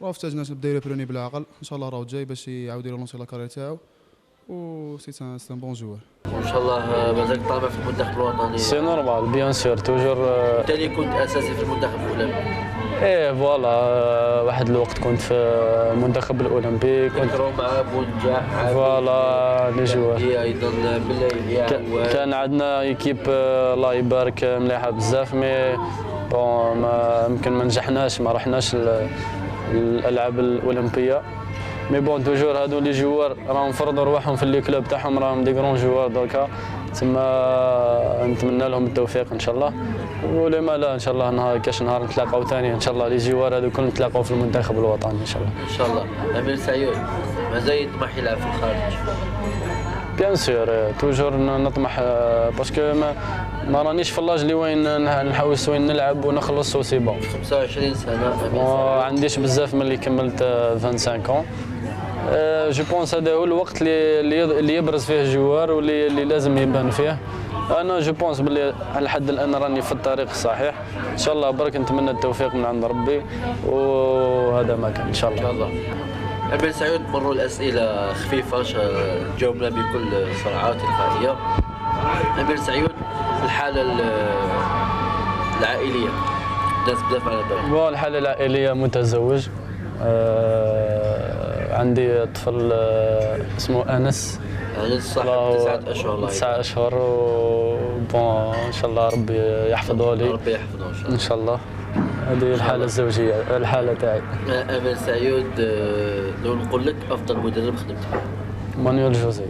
راه في تاجنات بدا يبروني بالعقل ان شاء الله راه جاي باش يعاود يرونسي لا كارير تاعو و سي ان بون جوار وان شاء الله مازال طالع في المنتخب الوطني. سي نورمال بيان سور توجور. انت اللي كنت اساسي في المنتخب الاولمبي. ايه فوالا واحد الوقت كنت في المنتخب الاولمبي كنت مع بونجاح فوالا لي جوار ايضا بالليل كان عندنا ايكيب الله يبارك مليحه بزاف مي بون ما يمكن ما نجحناش ما رحناش الالعاب الاولمبيه مي بون توجور هادو لي جوار راهم فرضوا رواحهم في لي كلوب تاعهم راهم دي كرون جوار دوكا تما نتمنى لهم التوفيق ان شاء الله ولما لا ان شاء الله نهار كاش نهار نتلاقاو ثاني ان شاء الله لي جوار هادو كلهم نتلاقاو في المنتخب الوطني ان شاء الله. ان شاء الله. امير سعيود مازال يطمح يلعب في الخارج؟ بيان سور توجور نطمح باسكو ما رانيش في اللاج اللي وين نحوس وين نلعب ونخلص وسي بون. 25 سنه ما عنديش بزاف ملي كملت 25 عام. جو بونس هذا هو الوقت اللي يبرز فيه الجوار واللي لازم يبان فيه. انا جو بونس باللي على حد الان راني في الطريق الصحيح ان شاء الله برك نتمنى التوفيق من عند ربي وهذا ما كان ان شاء الله. امير سعيود مروا الاسئله خفيفه جاوبنا بكل سرعه تلقائيه. امير سعيود الحاله العائليه الناس بزاف على بالها. الحاله العائليه متزوج عندي طفل اسمه انس صاحب 9 اشهر 9 اشهر بون ان شاء الله ربي يحفظه لي ربي يحفظه ان شاء الله. هذه الحاله الزوجيه الحاله تاعي. امير سعيود لو نقول لك افضل مدرب خدمت معه؟ مانويل جوزي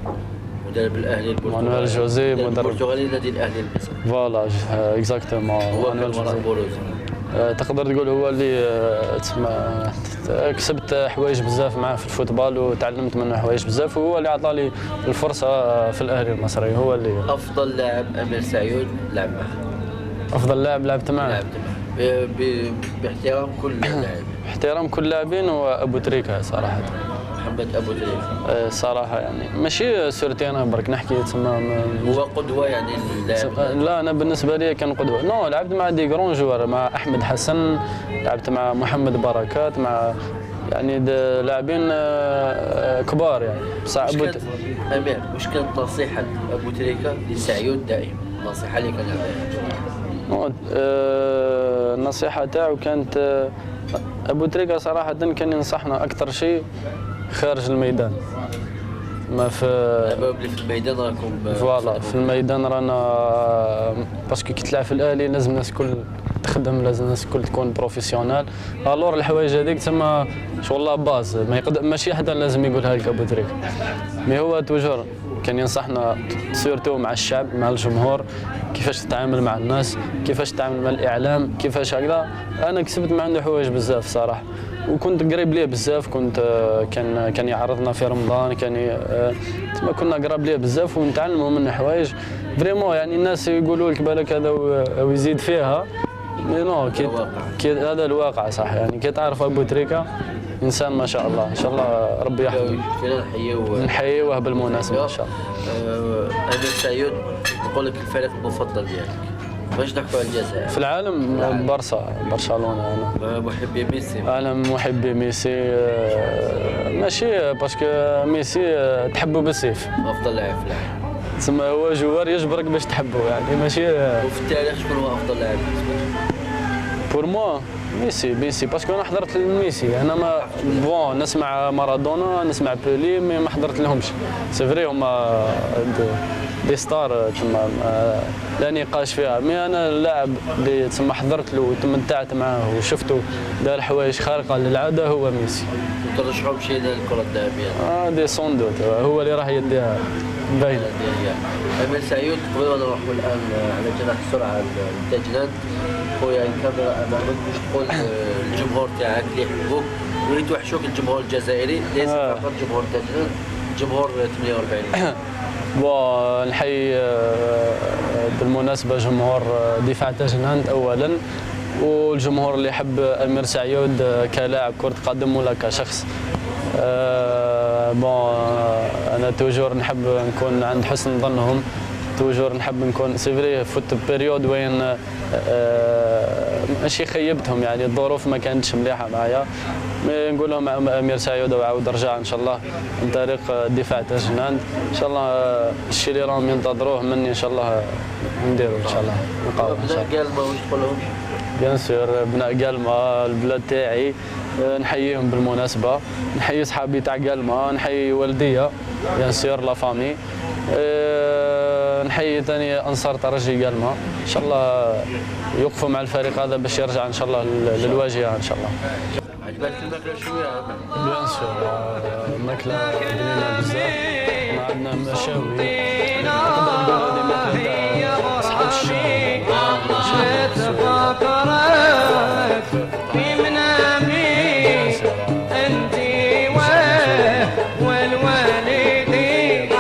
مدرب الاهلي البرتغالي. مانويل جوزي مدرب البرتغالي نادي الاهلي المصري. فوالا اكزاكتومون مانويل جوزي. تقدر تقول هو اللي تسمى كسبت حوايج بزاف معاه في الفوتبال وتعلمت منه حوايج بزاف وهو اللي عطاني الفرصه في الاهلي المصري هو اللي. افضل لاعب امير سعيود لعب معه؟ افضل لاعب لعبت معه باحترام كل لاعب. باحترام كل اللاعبين وابو تريكه صراحه. محمد ابو تريكه صراحه يعني ماشي سورتي انا برك نحكي تسمى هو قدوه يعني اللاعب. لا انا بالنسبه لي كان قدوه. نو لعبت مع دي كرون جوار مع احمد حسن لعبت مع محمد بركات مع يعني لاعبين كبار يعني بصح امير واش كانت نصيحه ابو تريكه لسعيود دائما النصيحه اللي كان يعطيها؟ النصيحه تاعو كانت ابو تريكه صراحه كان ينصحنا اكثر شيء خارج الميدان ما في الميدان راكم فوالا في الميدان رانا باسكو كي تلعب في الاهلي لازم الناس الكل تخدم لازم الناس الكل تكون بروفيسيونال الور الحوايج هذيك تسمى شغل باز ماشي حدا لازم يقولها لك ابو تريكه مي هو توجور كان ينصحنا سورتو مع الشعب مع الجمهور كيفاش تتعامل مع الناس كيفاش تتعامل مع الاعلام كيفاش هكذا. انا كسبت من عنده حوايج بزاف صراحه وكنت قريب ليه بزاف كنت كان يعرضنا في رمضان تما كنا قراب ليه بزاف ونتعلموا منه حوايج فريمون يعني الناس يقولوا لك بالك هذا ويزيد فيها نو هذا الواقع صح يعني كي تعرف ابو تريكه انسان ما شاء الله ان شاء الله ربي يحفظه نحييه بالمناسبه ان شاء الله. امير سعيود نقول لك الفريق المفضل ديالك باش نحكوا على الجزائر في العالم برشلونه انا محبي ميسي. انا محبي ميسي ماشي باسكو ميسي تحبه بالسيف افضل لاعب في العالم تسمى هو جوار يجبرك باش تحبه يعني ماشي. وفي التاريخ شكون هو افضل لاعب بور موا ميسي باسكو انا حضرت لميسي انا ما بون نسمع مارادونا نسمع بيلي مي ما حضرت لهمش سي فري هما دي ستار تما لا نقاش فيها مي انا اللاعب اللي تما حضرت له وتمتعت معاه وشفته دار حوايج خارقه للعاده هو ميسي. ترشحوا بشي للكره الذهبيه؟ دي سون دوت هو اللي راح يديها باينه. امير سعيود قبل ما نروحوا الان على جناح السرعه التجنان خويا الكاميرا امامك باش تقول الجمهور تاعك اللي يحبوك واللي توحشوك الجمهور الجزائري ليس فقط جمهور تجنان جمهور 48. نحيي بالمناسبة جمهور دفاع تاجنهند أولا، والجمهور اللي يحب أمير سعيود كلاعب كرة قدم ولا كشخص. أنا توجور نحب نكون عند حسن ظنهم، توجور نحب نكون سيفري فوت بيريود وين ماشي خيبتهم، يعني الظروف ما كانتش مليحه معايا. نقول لهم امير سعيود وعاود رجع ان شاء الله عن طريق دفاع تاجنهند، ان شاء الله الشيء اللي راهم ينتظروه مني ان شاء الله نديروا ان شاء الله نقاوم ان شاء الله. بناء قالما واش تقول لهم؟ بيان سور بناء قالما البلاد تاعي، نحييهم بالمناسبه، نحيي صحابي تاع قالما، نحيي والديا بيان سور لا فامي، نحيي ثاني انصار ترجي قالما، ان شاء الله يوقفوا مع الفريق هذا باش يرجع ان شاء الله للواجهه ان شاء الله. عجبتك الماكله شويه؟ بيان سور ماكله بنينه بزاف، ما عندنا مشاوي، نقدر نقول هذه ماكله تاع اصحاب الشارع. تفكرت في منامي انت والوالدين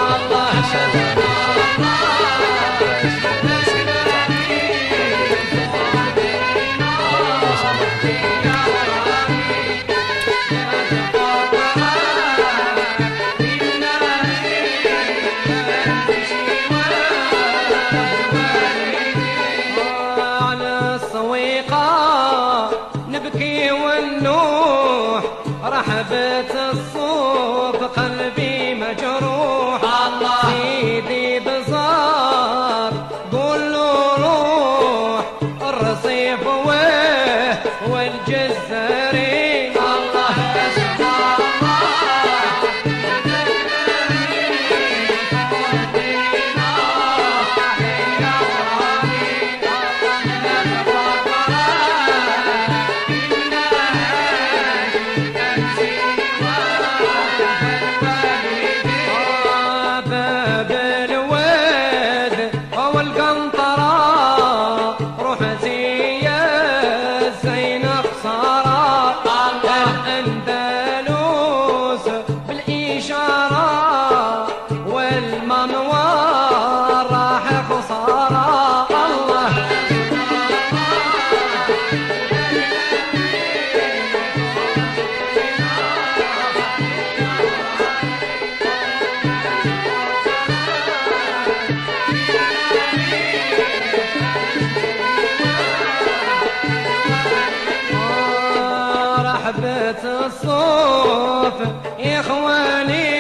الله رحبت الصوب قلبي مجروح، سيدي بزار قول له روح الرصيف والجزارين الله رحبت الصوف يا اخواني